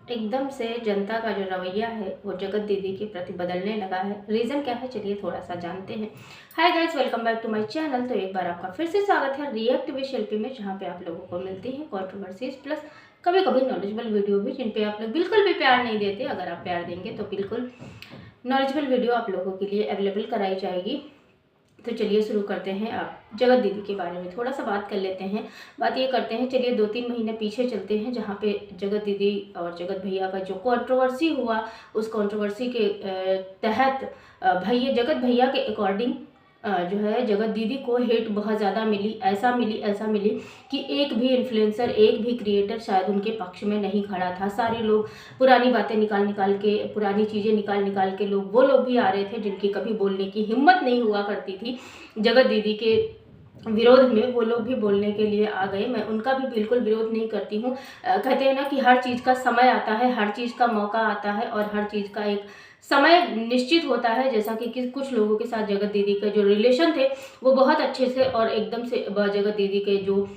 एकदम से जनता का जो रवैया है वो जगत दीदी के प्रति बदलने लगा है। रीज़न क्या है, चलिए थोड़ा सा जानते हैं। Hi guys, welcome back to my channel. तो एक बार आपका फिर से स्वागत है रिएक्ट विद शिल्पी में, जहाँ पे आप लोगों को मिलती है कंट्रोवर्सीज प्लस कभी कभी नॉलेजेबल वीडियो भी, जिन पे आप लोग बिल्कुल भी प्यार नहीं देते। अगर आप प्यार देंगे तो बिल्कुल नॉलेजेबल वीडियो आप लोगों के लिए अवेलेबल कराई जाएगी। तो चलिए शुरू करते हैं। आप जगत दीदी के बारे में थोड़ा सा बात कर लेते हैं। बात ये करते हैं, चलिए 2-3 महीने पीछे चलते हैं, जहाँ पे जगत दीदी और जगत भैया का जो कंट्रोवर्सी हुआ, उस कंट्रोवर्सी के तहत भैया जगत भैया के अकॉर्डिंग जो है जगत दीदी को हेट बहुत ज़्यादा मिली। ऐसा मिली कि एक भी इन्फ्लुएंसर, एक भी क्रिएटर शायद उनके पक्ष में नहीं खड़ा था। सारे लोग पुरानी बातें निकाल के, पुरानी चीज़ें निकाल के लोग, वो लोग भी आ रहे थे जिनकी कभी बोलने की हिम्मत नहीं हुआ करती थी जगत दीदी के विरोध में, वो लोग भी बोलने के लिए आ गए। मैं उनका भी बिल्कुल विरोध नहीं करती हूँ। कहते हैं ना कि हर चीज़ का समय आता है, हर चीज़ का मौका आता है और हर चीज़ का एक समय निश्चित होता है। जैसा कि कुछ लोगों के साथ जगत दीदी के जो रिलेशन थे वो बहुत अच्छे से, और एकदम से जगत दीदी के जो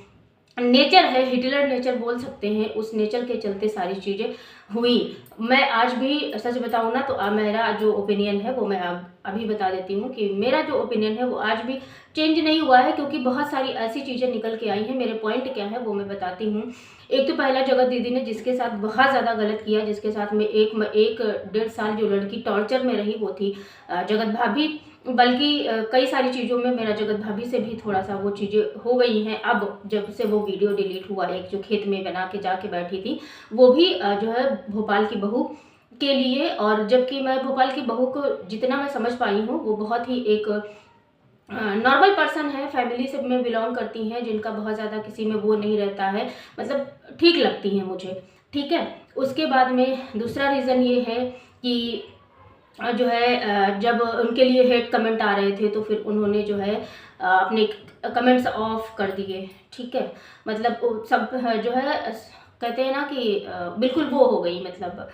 नेचर है, हिटलर नेचर बोल सकते हैं, उस नेचर के चलते सारी चीज़ें हुई। मैं आज भी सच बताऊँ ना, तो मेरा जो ओपिनियन है वो मैं अभी बता देती हूँ कि मेरा जो ओपिनियन है वो आज भी चेंज नहीं हुआ है, क्योंकि बहुत सारी ऐसी चीज़ें निकल के आई हैं। मेरे पॉइंट क्या है वो मैं बताती हूँ। एक तो पहला, जगत दीदी ने जिसके साथ बहुत ज़्यादा गलत किया, जिसके साथ में एक 1.5 साल जो लड़की टॉर्चर में रही, वो थी जगत भाभी। बल्कि कई सारी चीज़ों में मेरा जगत भाभी से भी थोड़ा सा वो चीज़ें हो गई हैं। अब जब से वो वीडियो डिलीट हुआ, एक जो खेत में बना के जाके बैठी थी, वो भी जो है भोपाल की बहू के लिए। और जबकि मैं भोपाल की बहू को जितना मैं समझ पाई हूँ, वो बहुत ही एक नॉर्मल पर्सन है, फैमिली से में बिलोंग करती हैं, जिनका बहुत ज़्यादा किसी में वो नहीं रहता है, मतलब ठीक लगती हैं मुझे। ठीक है। उसके बाद में दूसरा रीज़न ये है कि जो है जब उनके लिए हेट कमेंट आ रहे थे, तो फिर उन्होंने जो है अपने कमेंट्स ऑफ कर दिए। ठीक है। मतलब सब जो है कहते हैं ना कि बिल्कुल वो हो गई, मतलब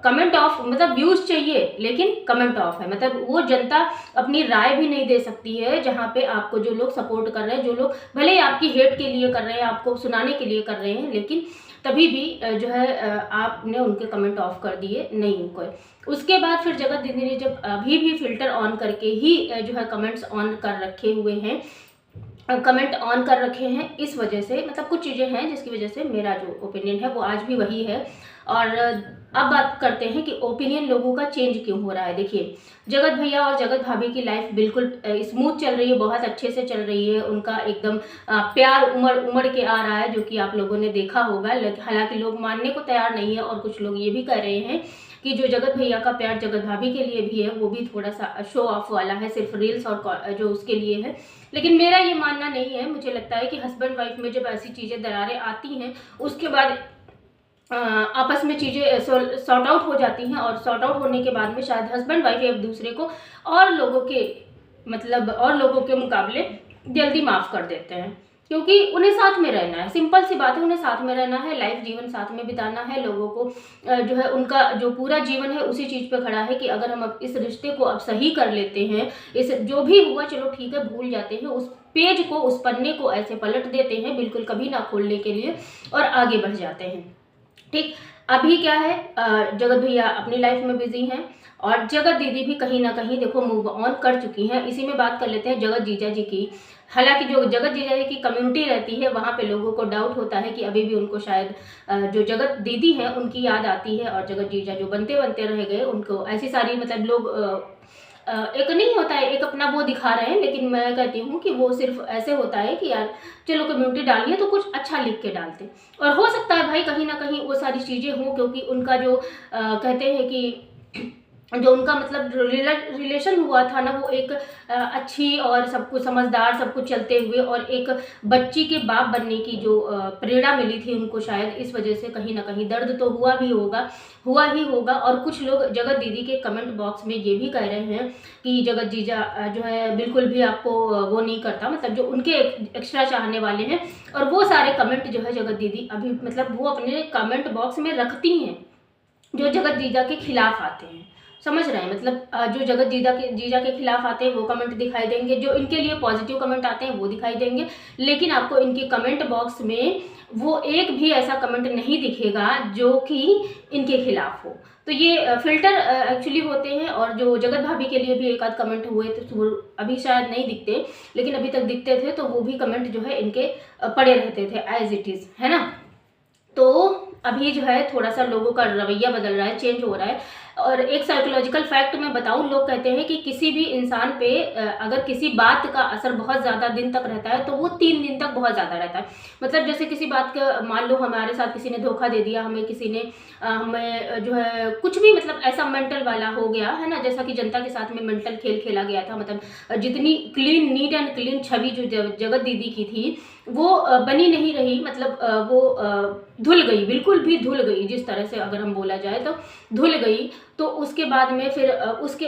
कमेंट ऑफ, मतलब व्यूज़ चाहिए लेकिन कमेंट ऑफ है। मतलब वो जनता अपनी राय भी नहीं दे सकती है, जहाँ पे आपको जो लोग सपोर्ट कर रहे हैं, जो लोग भले ही आपकी हेट के लिए कर रहे हैं, आपको सुनाने के लिए कर रहे हैं, लेकिन तभी भी जो है आपने उनके कमेंट ऑफ कर दिए नहीं कोई। उसके बाद फिर जगत दीदी ने जब अभी भी फिल्टर ऑन करके ही जो है कमेंट्स ऑन कर रखे हुए हैं, कमेंट ऑन कर रखे हैं, इस वजह से मतलब कुछ चीज़ें हैं जिसकी वजह से मेरा जो ओपिनियन है वो आज भी वही है। और अब बात करते हैं कि ओपिनियन लोगों का चेंज क्यों हो रहा है। देखिए, जगत भैया और जगत भाभी की लाइफ बिल्कुल स्मूथ चल रही है, बहुत अच्छे से चल रही है। उनका एकदम प्यार उमड़ के आ रहा है, जो कि आप लोगों ने देखा होगा। हालांकि लोग मानने को तैयार नहीं है, और कुछ लोग ये भी कह रहे हैं कि जो जगत भैया का प्यार जगत भाभी के लिए भी है, वो भी थोड़ा सा शो ऑफ वाला है, सिर्फ रील्स और जो उसके लिए है। लेकिन मेरा ये मानना नहीं है। मुझे लगता है कि हस्बैंड वाइफ में जब ऐसी चीज़ें, दरारें आती हैं, उसके बाद आपस में चीज़ें सॉर्ट आउट हो जाती हैं, और सॉर्ट आउट होने के बाद में शायद हस्बैंड वाइफ एक दूसरे को और लोगों के मुकाबले जल्दी माफ़ कर देते हैं, क्योंकि उन्हें साथ में रहना है। सिंपल सी बात है, उन्हें साथ में रहना है, लाइफ जीवन साथ में बिताना है। लोगों को जो है उनका जो पूरा जीवन है उसी चीज़ पे खड़ा है कि अगर हम अब इस रिश्ते को अब सही कर लेते हैं, इस जो भी हुआ चलो ठीक है, भूल जाते हैं, उस पेज को, उस पन्ने को ऐसे पलट देते हैं बिल्कुल कभी ना खोलने के लिए, और आगे बढ़ जाते हैं। ठीक। अभी क्या है, जगत भैया अपनी लाइफ में बिजी हैं, और जगत दीदी भी कहीं ना कहीं देखो मूव ऑन कर चुकी हैं। इसी में बात कर लेते हैं जगत जीजा जी की। हालांकि जो जगत जीजा जी की कम्युनिटी रहती है, वहाँ पे लोगों को डाउट होता है कि अभी भी उनको शायद जो जगत दीदी है उनकी याद आती है, और जगत जीजा जो बनते बनते रह गए, उनको ऐसी सारी, मतलब लोग एक नहीं होता है, एक अपना वो दिखा रहे हैं। लेकिन मैं कहती हूँ कि वो सिर्फ ऐसे होता है कि यार चलो कम्युनिटी डाली है तो कुछ अच्छा लिख के डालते, और हो सकता है भाई कहीं ना कहीं वो सारी चीज़ें हों, क्योंकि उनका जो कहते हैं कि जो उनका मतलब रिलेशन हुआ था ना, वो एक अच्छी और सब कुछ समझदार, सब कुछ चलते हुए, और एक बच्ची के बाप बनने की जो प्रेरणा मिली थी उनको, शायद इस वजह से कहीं ना कहीं दर्द तो हुआ ही होगा। और कुछ लोग जगत दीदी के कमेंट बॉक्स में ये भी कह रहे हैं कि जगत जीजा जो है बिल्कुल भी आपको वो नहीं करता, मतलब जो उनके एक्स्ट्रा चाहने वाले हैं, और वो सारे कमेंट जो है जगत दीदी अभी मतलब वो अपने कमेंट बॉक्स में रखती हैं जो जगत जीजा के खिलाफ आते हैं। समझ रहे हैं, मतलब जो जगत जीजा के खिलाफ आते हैं वो कमेंट दिखाई देंगे, जो इनके लिए पॉजिटिव कमेंट आते हैं वो दिखाई देंगे, लेकिन आपको इनके कमेंट बॉक्स में वो एक भी ऐसा कमेंट नहीं दिखेगा जो कि इनके खिलाफ हो। तो ये फिल्टर एक्चुअली होते हैं। और जो जगत भाभी के लिए भी एक आध कमेंट हुए तो वो अभी शायद नहीं दिखते, लेकिन अभी तक दिखते थे, तो वो भी कमेंट जो है इनके पड़े रहते थे एज इट इज़, है ना। तो अभी जो है थोड़ा सा लोगों का रवैया बदल रहा है, चेंज हो रहा है। और एक साइकोलॉजिकल फैक्ट मैं बताऊं, लोग कहते हैं कि किसी भी इंसान पे अगर किसी बात का असर बहुत ज़्यादा दिन तक रहता है तो वो 3 दिन तक बहुत ज़्यादा रहता है। मतलब जैसे किसी बात का, मान लो हमारे साथ किसी ने धोखा दे दिया, हमें किसी ने हमें जो है कुछ भी, मतलब ऐसा मेंटल वाला हो गया है ना, जैसा कि जनता के साथ में मेंटल खेल खेला गया था। मतलब जितनी क्लीन, नीट एंड क्लीन छवि जो जगत दीदी की थी वो बनी नहीं रही, मतलब वो धुल गई, बिल्कुल भी धुल गई, जिस तरह से अगर हम बोला जाए तो धुल गई। तो उसके बाद में फिर उसके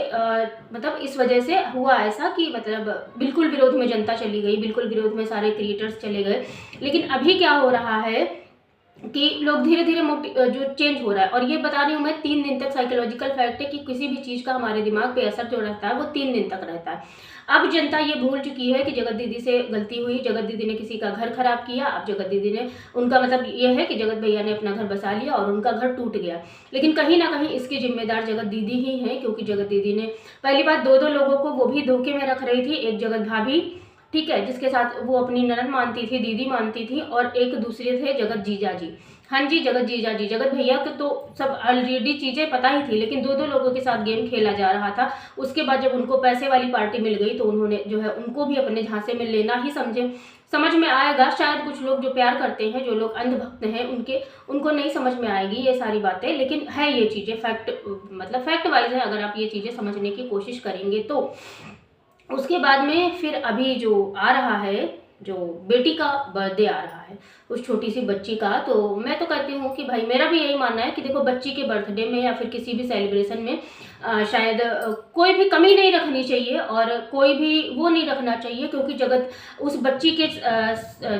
मतलब इस वजह से हुआ ऐसा कि मतलब बिल्कुल विरोध में जनता चली गई, बिल्कुल विरोध में सारे क्रिएटर्स चले गए। लेकिन अभी क्या हो रहा है कि लोग धीरे धीरे जो चेंज हो रहा है। और ये बता रही हूँ मैं 3 दिन तक, साइकोलॉजिकल फैक्ट है कि किसी भी चीज़ का हमारे दिमाग पे असर जो रहता है वो 3 दिन तक रहता है। अब जनता ये भूल चुकी है कि जगत दीदी से गलती हुई, जगत दीदी ने किसी का घर खराब किया। अब जगत दीदी ने, उनका मतलब ये है कि जगत भैया ने अपना घर बसा लिया और उनका घर टूट गया। लेकिन कहीं ना कहीं इसकी जिम्मेदार जगत दीदी ही है, क्योंकि जगत दीदी ने पहली बात 2-2 लोगों को वो भी धोखे में रख रही थी। एक जगत भाभी, ठीक है, जिसके साथ वो अपनी ननद मानती थी, दीदी मानती थी, और एक दूसरे थे जगत जीजा जी। हाँ जी, जगत जीजा जी, जगत भैया को तो सब ऑलरेडी चीज़ें पता ही थी, लेकिन 2-2 लोगों के साथ गेम खेला जा रहा था। उसके बाद जब उनको पैसे वाली पार्टी मिल गई तो उन्होंने जो है उनको भी अपने झांसे में लेना ही समझ में आएगा। शायद कुछ लोग जो प्यार करते हैं, जो लोग अंधभक्त हैं, उनको नहीं समझ में आएगी ये सारी बातें, लेकिन है ये चीज़ें फैक्ट, मतलब फैक्ट वाइज है। अगर आप ये चीज़ें समझने की कोशिश करेंगे तो उसके बाद में फिर अभी जो आ रहा है, जो बेटी का बर्थडे आ रहा है, उस छोटी सी बच्ची का, तो मैं तो कहती हूँ कि भाई मेरा भी यही मानना है कि देखो, बच्ची के बर्थडे में या फिर किसी भी सेलिब्रेशन में शायद कोई भी कमी नहीं रखनी चाहिए और कोई भी वो नहीं रखना चाहिए, क्योंकि जगत उस बच्ची के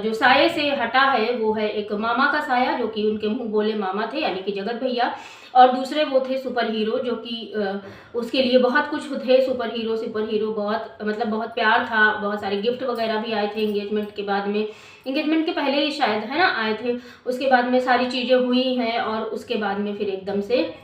जो साये से हटा है वो है एक मामा का साया, जो कि उनके मुंह बोले मामा थे, यानी कि जगत भैया। और दूसरे वो थे सुपर हीरो, जो कि उसके लिए बहुत कुछ थे। सुपर हीरो बहुत, मतलब बहुत प्यार था, बहुत सारे गिफ्ट वगैरह भी आए थे एंगेजमेंट के बाद में, एंगेजमेंट के पहले ही शायद, है ना, आए थे। उसके बाद में सारी चीज़ें हुई हैं और उसके बाद में फिर एकदम से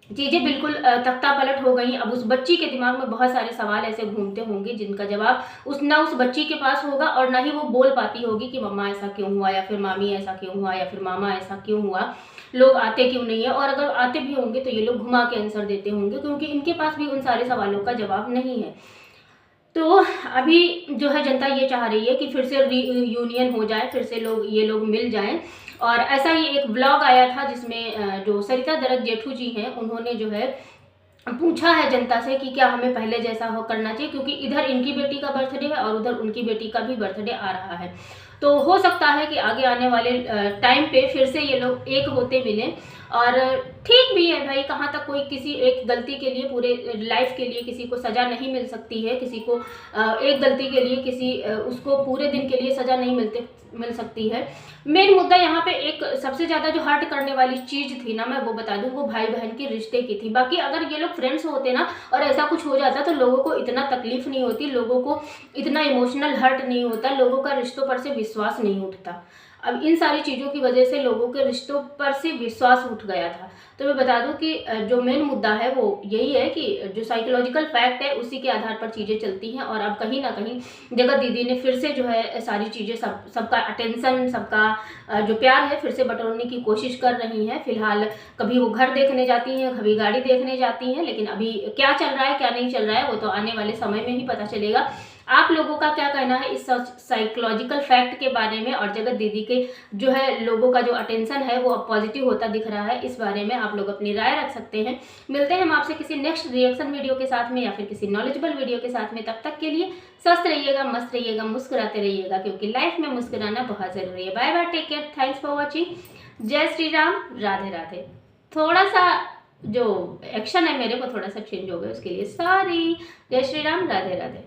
चीज़ें बिल्कुल तख्ता पलट हो गई। अब उस बच्ची के दिमाग में बहुत सारे सवाल ऐसे घूमते होंगे जिनका जवाब उस बच्ची के पास होगा, और ना ही वो बोल पाती होगी कि मम्मा ऐसा क्यों हुआ, या फिर मामी ऐसा क्यों हुआ, या फिर मामा ऐसा क्यों हुआ, लोग आते क्यों नहीं है। और अगर आते भी होंगे तो ये लोग घुमा के आंसर देते होंगे, क्योंकि इनके पास भी उन सारे सवालों का जवाब नहीं है। तो अभी जो है जनता ये चाह रही है कि फिर से यूनियन हो जाए, फिर से ये लोग मिल जाएं। और ऐसा ही एक व्लॉग आया था जिसमें जो सरिता दरद जेठू जी हैं, उन्होंने जो है पूछा है जनता से कि क्या हमें पहले जैसा हो करना चाहिए, क्योंकि इधर इनकी बेटी का बर्थडे है और उधर उनकी बेटी का भी बर्थडे आ रहा है। तो हो सकता है कि आगे आने वाले टाइम पे फिर से ये लोग एक होते मिलें। और ठीक भी है भाई, कहाँ तक कोई किसी एक गलती के लिए पूरे लाइफ के लिए किसी को सज़ा नहीं मिल सकती है, किसी को एक गलती के लिए उसको पूरे दिन के लिए सज़ा नहीं मिल सकती है। मेन मुद्दा यहाँ पे एक सबसे ज़्यादा जो हर्ट करने वाली चीज़ थी ना, मैं वो बता दूँ, वो भाई बहन के रिश्ते की थी। बाकी अगर ये लोग फ्रेंड्स होते ना और ऐसा कुछ हो जाता तो लोगों को इतना तकलीफ नहीं होती, लोगों को इतना इमोशनल हर्ट नहीं होता, लोगों का रिश्तों पर से विश्वास नहीं उठता। अब इन सारी चीज़ों की वजह से लोगों के रिश्तों पर से विश्वास उठ गया था। तो मैं बता दूं कि जो मेन मुद्दा है वो यही है कि जो साइकोलॉजिकल फैक्ट है उसी के आधार पर चीज़ें चलती हैं। और अब कहीं ना कहीं जगत दीदी ने फिर से जो है सारी चीज़ें सबका अटेंशन, सबका जो प्यार है फिर से बटोरने की कोशिश कर रही हैं। फिलहाल कभी वो घर देखने जाती हैं, कभी गाड़ी देखने जाती हैं, लेकिन अभी क्या चल रहा है क्या नहीं चल रहा है वो तो आने वाले समय में ही पता चलेगा। आप लोगों का क्या कहना है इस साइकोलॉजिकल फैक्ट के बारे में, और जगत दीदी के जो है लोगों का जो अटेंशन है वो अब पॉजिटिव होता दिख रहा है, इस बारे में आप लोग अपनी राय रख सकते हैं। मिलते हैं हम आपसे किसी नेक्स्ट रिएक्शन वीडियो के साथ में या फिर किसी नॉलेजेबल वीडियो के साथ में। तब तक के लिए स्वस्थ रहिएगा, मस्त रहिएगा, मुस्कुराते रहिएगा, क्योंकि लाइफ में मुस्कुराना बहुत ज़रूरी है। Bye bye, take care, thanks for watching. जय श्री राम, राधे राधे। थोड़ा सा जो एक्शन है मेरे को थोड़ा सा चेंज हो गया, उसके लिए सॉरी। जय श्री राम, राधे राधे।